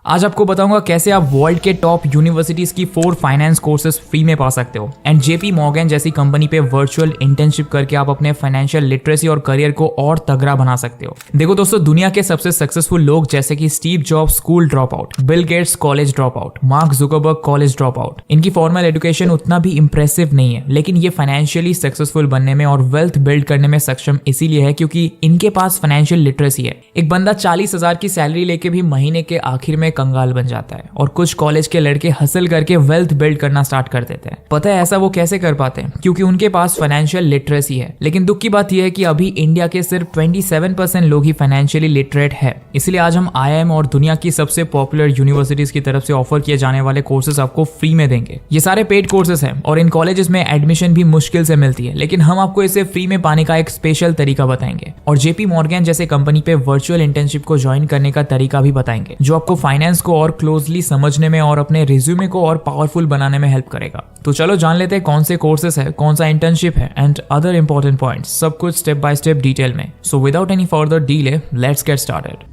आज आपको बताऊंगा कैसे आप वर्ल्ड के टॉप यूनिवर्सिटीज की 4 फाइनेंस कोर्सेज फ्री में पा सकते हो एंड जेपी मॉर्गन जैसी कंपनी पे वर्चुअल इंटर्नशिप करके आप अपने फाइनेंशियल लिटरेसी और करियर को और तगड़ा बना सकते हो। देखो दोस्तों, दुनिया के सबसे सक्सेसफुल लोग जैसे कि Steve jobs school drop out, Bill Gates college drop out, mark Zuckerberg college drop out, इनकी फॉर्मल एजुकेशन उतना भी इंप्रेसिव नहीं है, लेकिन ये फाइनेंशियली सक्सेसफुल बनने में और वेल्थ बिल्ड करने में सक्षम इसीलिए है क्योंकि इनके पास फाइनेंशियल लिटरेसी है। एक बंदा 40,000 की सैलरी लेके भी महीने के आखिर में कंगाल बन जाता है और कुछ कॉलेज के लड़के हसल करके वेल्थ बिल्ड करना स्टार्ट कर देते हैं। पता है ऐसा वो कैसे कर पाते हैं? क्योंकि उनके पास फाइनेंशियल लिटरेसी है। लेकिन दुख की बात यह है कि अभी इंडिया के सिर्फ 27% लोग ही फाइनेंशियली लिटरेट है। इसलिए आज हम IIM और दुनिया की सबसे पॉपुलर यूनिवर्सिटीज की तरफ से ऑफर किए जाने वाले कोर्सेज आपको फ्री में देंगे। ये सारे पेड कोर्सेज हैं और इन कॉलेजेस में एडमिशन भी मुश्किल से मिलती है, लेकिन हम आपको इसे फ्री में पाने का एक स्पेशल तरीका बताएंगे और जेपी मॉर्गन जैसे कंपनी पे वर्चुअल इंटर्नशिप को ज्वाइन करने का तरीका भी बताएंगे, जो आपको फाइनेंस को और क्लोजली समझने में और अपने रिज्यूमे को और पावरफुल बनाने में हेल्प करेगा। तो चलो जान लेते हैं कौन से कोर्सेस है, कौन सा इंटर्नशिप है एंड अदर इंपॉर्टेंट पॉइंट्स, सब कुछ स्टेप बाय स्टेप डिटेल में। So without any further delay let's get started.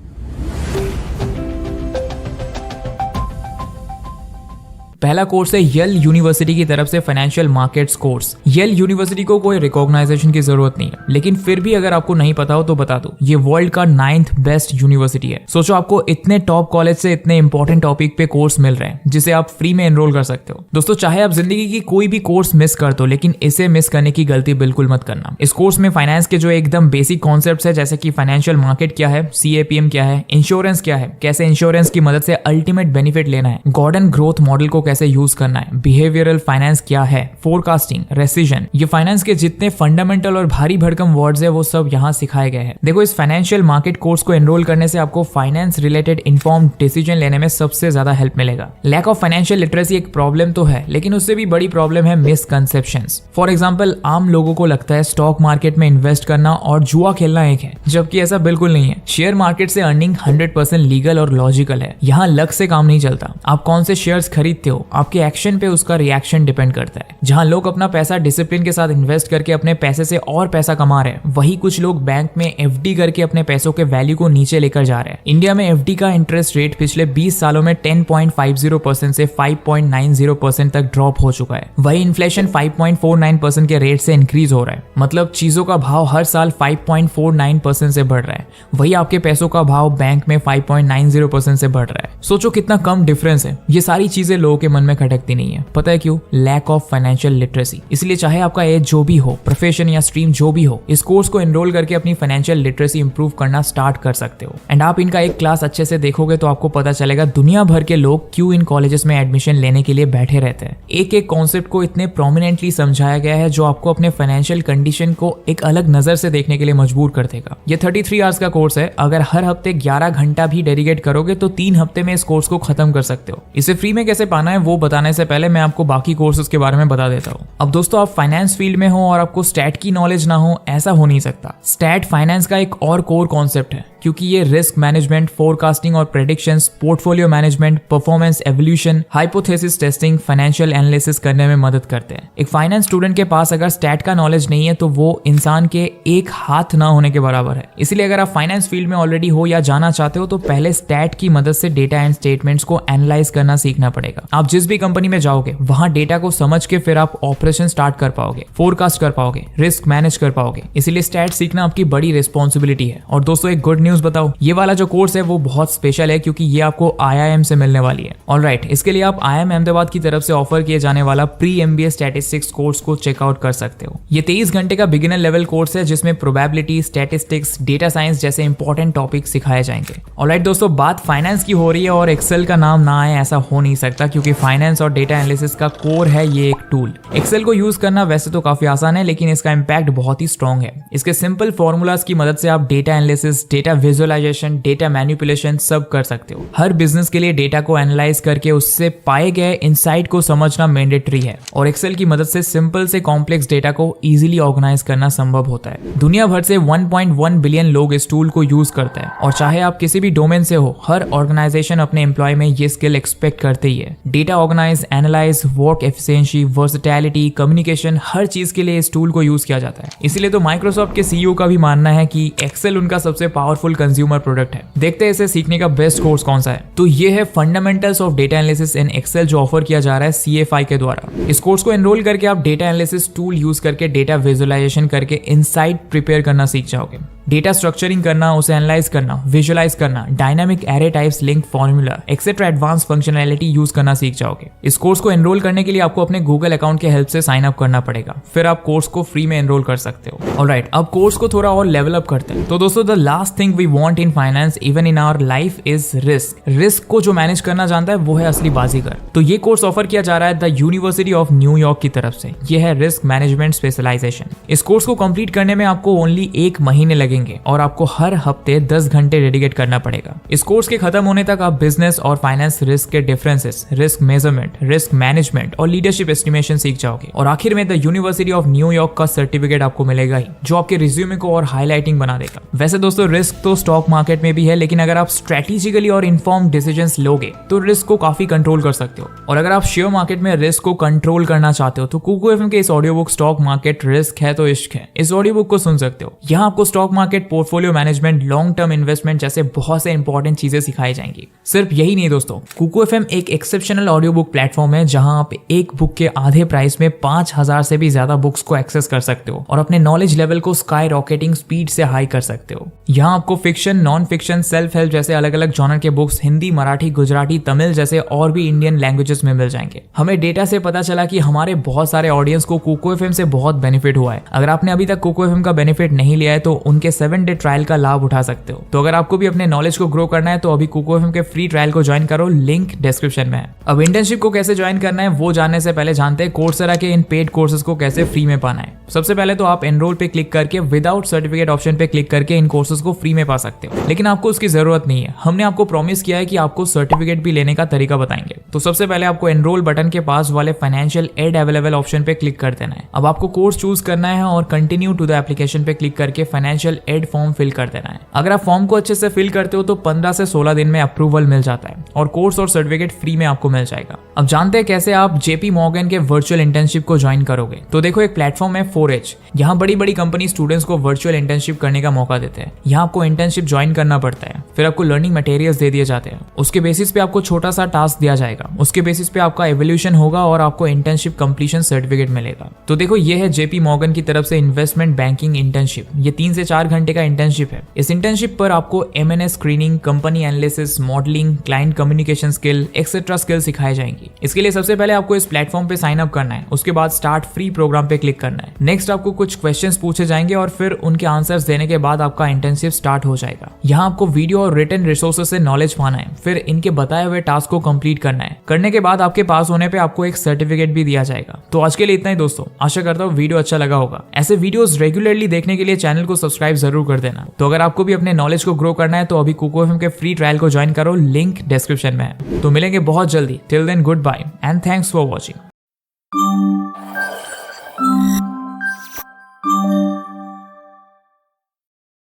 पहला कोर्स है येल यूनिवर्सिटी की तरफ से financial markets course. Yale University को कोई रिकॉग्नाइजेशन की जरूरत नहीं है, लेकिन फिर भी अगर आपको नहीं पता हो तो बता दो, ये वर्ल्ड का 9th बेस्ट यूनिवर्सिटी है। सोचो आपको इतने टॉप कॉलेज से इतने इंपॉर्टेंट टॉपिक पे कोर्स मिल रहे हैं जिसे आप फ्री में एनरोल कर सकते हो। दोस्तों, चाहे आप जिंदगी की कोई भी कोर्स मिस कर दो, लेकिन इसे मिस करने की गलती बिल्कुल मत करना। इस कोर्स में फाइनेंस के जो एकदम बेसिक कॉन्सेप्ट है, जैसे कि फाइनेंशियल मार्केट क्या है, CAPM क्या है, इंश्योरेंस क्या है, कैसे इंश्योरेंस की मदद से अल्टीमेट बेनिफिट लेना है, गॉर्डन ग्रोथ मॉडल को कैसे यूज करना है, बिहेवियरल फाइनेंस क्या है, फोरकास्टिंग, रेसिजन, ये फाइनेंस के जितने फंडामेंटल और भारी भरकम वर्ड्स है वो सब यहाँ सिखाए गए हैं। देखो, इस फाइनेंशियल मार्केट कोर्स को एनरोल करने से आपको फाइनेंस रिलेटेड इन्फॉर्म्ड डिसीजन लेने में सबसे ज्यादा हेल्प मिलेगा। लैक ऑफ फाइनेंशियल लिटरेसी एक प्रॉब्लम तो है, लेकिन उससे भी बड़ी प्रॉब्लम है मिसकंसेप्शंस। फॉर एग्जांपल, आम लोगों को लगता है स्टॉक मार्केट में इन्वेस्ट करना और जुआ खेलना एक है, जबकि ऐसा बिल्कुल नहीं है। शेयर मार्केट से अर्निंग 100% लीगल और लॉजिकल है। यहाँ लक से काम नहीं चलता। आप कौन से शेयर्स खरीदते हो, आपके एक्शन पे उसका रिएक्शन डिपेंड करता है। जहां लोग अपना पैसा डिसिप्लिन के साथ इन्वेस्ट करके अपने पैसे से और पैसा कमा रहे हैं, वही कुछ लोग बैंक में FD करके अपने पैसों के वैल्यू को नीचे लेकर जा रहे हैं। इंडिया में FD का इंटरेस्ट रेट पिछले 20 सालों में 10.50% से 5.90% तक ड्रॉप हो चुका है। वही इन्फ्लेशन 5.49% के रेट से इंक्रीज हो रहा है। मतलब चीजों का भाव हर साल 5.49% से बढ़ रहा है। वही आपके पैसों का भाव बैंक में 5.90% से बढ़ रहा है। सोचो कितना कम डिफरेंस है। ये सारी चीजें लोगों के मन में खटकती नहीं है। पता है क्यों? Lack of financial literacy. इसलिए चाहे आपका एज जो भी हो, प्रोफेशन या स्ट्रीम जो भी हो, इस कोर्स को एनरोल करके अपनी फाइनेंशियल लिटरेसी इंप्रूव करना स्टार्ट कर सकते हो। एंड आप इनका एक क्लास अच्छे से देखोगे तो आपको पता चलेगा दुनिया भर के लोग क्यों इन कॉलेजेस में एडमिशन लेने के लिए बैठे रहते हैं। एक एक कॉन्सेप्ट को इतने प्रोमिनेंटली समझाया गया है जो आपको अपने फाइनेंशियल कंडीशन को एक अलग नजर से देखने के लिए मजबूर कर देगा। ये 33 आवर्स का कोर्स है। अगर हर हफ्ते 11 घंटा भी डेडिकेट करोगे तो 3 हफ्ते में इस कोर्स को खत्म कर सकते हो। इसे फ्री में कैसे पाना है वो बताने से पहले मैं आपको बाकी कोर्सेज के बारे में बता देता हूँ। अब दोस्तों, आप फाइनेंस फील्ड में हो और आपको स्टैट की नॉलेज ना हो, ऐसा हो नहीं सकता। स्टैट फाइनेंस का एक और कोर कॉन्सेप्ट है, क्योंकि ये रिस्क मैनेजमेंट, फोरकास्टिंग और predictions, portfolio management, performance evolution, hypothesis testing, financial analysis करने में मदद करते हैं। एक फाइनेंस स्टूडेंट के पास अगर स्टैट का नॉलेज नहीं है तो वो इंसान के एक हाथ ना होने के बराबर है। इसलिए अगर आप फाइनेंस फील्ड में ऑलरेडी हो या जाना चाहते हो तो पहले स्टैट की मदद से डेटा एंड स्टेटमेंट्स को एनालाइज करना सीखना पड़ेगा। आप जिस भी कंपनी में जाओगे वहां डेटा को समझ के फिर आप ऑपरेशन स्टार्ट कर पाओगे, फोरकास्ट कर पाओगे, रिस्क मैनेज कर पाओगे। इसलिए स्टैट सीखना आपकी बड़ी रिस्पॉन्सिबिलिटी है। और दोस्तों, एक गुड न्यूज बताओ, ये वाला जो कोर्स है वो बहुत स्पेशल है क्योंकि ये आपको IIM से मिलने वाली है। ऑलराइट, इसके लिए आप IIM अहमदाबाद की तरफ से ऑफर किए जाने वाला प्री MBA स्टैटिस्टिक्स कोर्स को चेकआउट कर सकते हो। ये 23 घंटे का बिगिनर लेवल कोर्स है जिसमें प्रोबेबिलिटी, स्टैटिस्टिक्स, डेटा साइंस जैसे इंपॉर्टेंट टॉपिक सिखाए जाएंगे। ऑलराइट दोस्तों, बात फाइनेंस की हो रही है और एक्सेल का नाम ना आए ऐसा हो नहीं सकता, क्योंकि फाइनेंस और डेटा एनालिसिस का कोर है ये एक टूल। एक्सेल को यूज करना वैसे तो काफी आसान है, लेकिन इसका इंपैक्ट बहुत ही स्ट्रॉन्ग है। इसके सिंपल फॉर्मूलाज की मदद से आप data analysis, data visualisation, data manipulation सब कर सकते हो। हर बिजनेस के लिए डेटा को एनालाइज करके उससे पाए गए इनसाइट को समझना मैंडेटरी है और एक्सेल की मदद से सिंपल से कॉम्प्लेक्स डेटा को इजीली ऑर्गेनाइज करना संभव होता है। दुनिया भर से 1.1 बिलियन लोग इस टूल को यूज करते हैं और चाहे आप किसी भी डोमेन से हो, हर ऑर्गेनाइजेशन अपने एम्प्लॉय में ये स्किल एक्सपेक्ट करते ही है। Data organise, analyse, work efficiency, versatility, communication, हर चीज के लिए इस टूल को यूज किया जाता है। इसलिए तो माइक्रोसॉफ्ट के CEO का भी मानना है कि एक्सेल उनका सबसे पावरफुल पावरफुल कंज्यूमर प्रोडक्ट है। देखते हैं इसे सीखने का बेस्ट कोर्स कौन सा है। तो ये है fundamentals of data analysis in Excel, जो ऑफर किया जा रहा है CFI के द्वारा। इस कोर्स को एनरोल करके आप डेटा एनालिसिस टूल यूज करके डेटा विजुअलाइजेशन करके इनसाइट प्रिपेयर करना सीख जाओगे। डेटा स्ट्रक्चरिंग करना, उसे एनालाइज करना, विजुअलाइज करना, dynamic array types, link formula etcetera advance functionality use करना सीख जाओगे। इस कोर्स को एनरोल करने के लिए आपको अपने गूगल अकाउंट के हेल्प से साइन अप करना पड़ेगा, फिर आप कोर्स को फ्री में एनरोल कर सकते हो। ऑलराइट, अब कोर्स को थोड़ा और लेवल अप करते हैं। तो दोस्तों, the last thing we want in finance even in our life is risk. Risk को जो मैनेज करना जानता है वो है असली बाजीगर। तो ये कोर्स ऑफर किया जा रहा है द यूनिवर्सिटी ऑफ न्यूयॉर्क की तरफ से। ये है रिस्क मैनेजमेंट स्पेशलाइजेशन। इस कोर्स को कंप्लीट करने में आपको ओनली 1 महीने लगेंगे और आपको हर हफ्ते 10 घंटे डेडिकेट करना पड़ेगा। इस कोर्स के खत्म होने तक आप बिजनेस और फाइनेंस रिस्क के differences, risk measurement, risk management और लीडरशिप एस्टिमेशन सीख जाओगे। और आखिर में द यूनिवर्सिटी ऑफ न्यूयॉर्क का सर्टिफिकेट आपको मिलेगा ही, जो आपके रिज्यूमे को और हाईलाइटिंग बना देगा। वैसे दोस्तों, रिस्क तो स्टॉक मार्केट में भी है, लेकिन अगर आप स्ट्रेटेजिकली और इन्फॉर्म्ड डिसीजंस लोगे तो रिस्क को काफी कंट्रोल कर सकते हो। और अगर आप शेयर मार्केट में रिस्क को कंट्रोल करना चाहते हो तो कुकू एफएम के इस audio book stock market risk है तो इश्क है, इस ऑडियो बुक को सुन सकते हो। यहाँ आपको stock market, portfolio management, long term investment जैसे बहुत से इंपॉर्टेंट चीजें सिखाई जाएंगी। सिर्फ यही नहीं दोस्तों, कुकू एफएम एक एक्सेप्शनल ऑडियो बुक प्लेटफॉर्म है जहां आप एक बुक के आधे प्राइस में 5000 से भी ज्यादा बुक्स को एक्सेस कर सकते हो और अपने नॉलेज लेवल को स्काई रॉकेटिंग स्पीड से हाई कर सकते हो। यहाँ आपको fiction, non fiction, self help जैसे अलग अलग जॉनर के बुक्स हिंदी, मराठी, गुजराती, तमिल जैसे और भी इंडियन लैंग्वेजेस में मिल जाएंगे। हमें डेटा से पता चला कि हमारे बहुत सारे ऑडियंस को कुकू एफएम से बहुत बेनिफिट हुआ है। अगर आपने अभी तक कुकू एफएम का बेनिफिट नहीं लिया है तो उनके 7 डे ट्रायल का लाभ उठा सकते हो। तो अगर आपको भी अपने नॉलेज को ग्रो करना है तो अभी कुकू एफएम के फ्री ट्रायल को ज्वाइन करो, लिंक डिस्क्रिप्शन में है। अब इंटर्नशिप को कैसे ज्वाइन करना है वो जानने से पहले जानते हैं कोर्सेरा के इन पेड कोर्सेज को कैसे फ्री में पाना है। सबसे पहले तो आप एनरोल पे क्लिक करके विदाउट सर्टिफिकेट ऑप्शन पे क्लिक करके इन कोर्सेज को फ्री में पा सकते हो, लेकिन आपको उसकी जरूरत नहीं है। हमने आपको प्रॉमिस किया है कि आपको सर्टिफिकेट भी लेने का तरीका बताएंगे। तो सबसे पहले आपको एनरोल बटन के पास वाले फाइनेंशियल एड अवेलेबल ऑप्शन पे क्लिक कर देना है। अब आपको कोर्स चूज करना है और कंटिन्यू टू द एप्लीकेशन पे क्लिक करके फाइनेंशियल एड फॉर्म फिल कर देना है। अगर आप फॉर्म को अच्छे से फिल करते हो तो 15 से 16 दिन में अप्रूवल मिल जाता है और कोर्स और सर्टिफिकेट फ्री में आपको मिल जाएगा। अब जानते हैं कैसे आप जेपी मॉर्गन के वर्चुअल इंटर्नशिप को ज्वाइन करोगे। तो देखो, एक प्लेटफॉर्म है 4H। यहाँ बड़ी बड़ी कंपनी स्टूडेंट्स को वर्चुअल इंटर्नशिप करने का मौका देते हैं। यहाँ आपको इंटर्नशिप ज्वाइन करना पड़ता है, फिर आपको लर्निंग मटेरियल्स दे दिए जाते हैं। उसके बेसिस पे आपको छोटा सा टास्क दिया जाएगा, उसके बेसिस पे आपका एवोल्यूशन होगा और आपको इंटर्नशिप कंप्लीशन सर्टिफिकेट मिलेगा। तो देखो, ये है जेपी मॉर्गन की तरफ से इन्वेस्टमेंट बैंकिंग इंटर्नशिप। ये 3 से 4 घंटे का इंटर्नशिप है। इस इंटर्नशिप पर आपको M&A screening, company analysis, modelling, client communication skill etcetera skill सिखाई जाएंगी। इसके लिए सबसे पहले आपको इस प्लेटफॉर्म पे साइन अप करना है, उसके बाद स्टार्ट फ्री प्रोग्राम पे क्लिक करना है। नेक्स्ट आपको कुछ क्वेश्चंस पूछे जाएंगे और फिर उनके आंसर्स देने के बाद आपका इंटर्नशिप स्टार्ट हो जाएगा। यहाँ आपको वीडियो और रिटन रिसोर्सेज से नॉलेज पाना है, फिर इनके बताए हुए टास्क को कंप्लीट करना है। करने के बाद आपके पास होने पे आपको एक सर्टिफिकेट भी दिया जाएगा। तो आज के लिए इतना ही दोस्तों, आशा करता हूँ वीडियो अच्छा लगा होगा। ऐसे वीडियोस रेगुलरली देखने के लिए चैनल को सब्सक्राइब जरूर कर देना। तो अगर आपको भी अपने नॉलेज को ग्रो करना है तो अभी कुकू एफएम के फ्री ट्रायल को ज्वाइन करो, लिंक डिस्क्रिप्शन में है। तो मिलेंगे बहुत जल्दी। Till then, good bye and thanks for watching.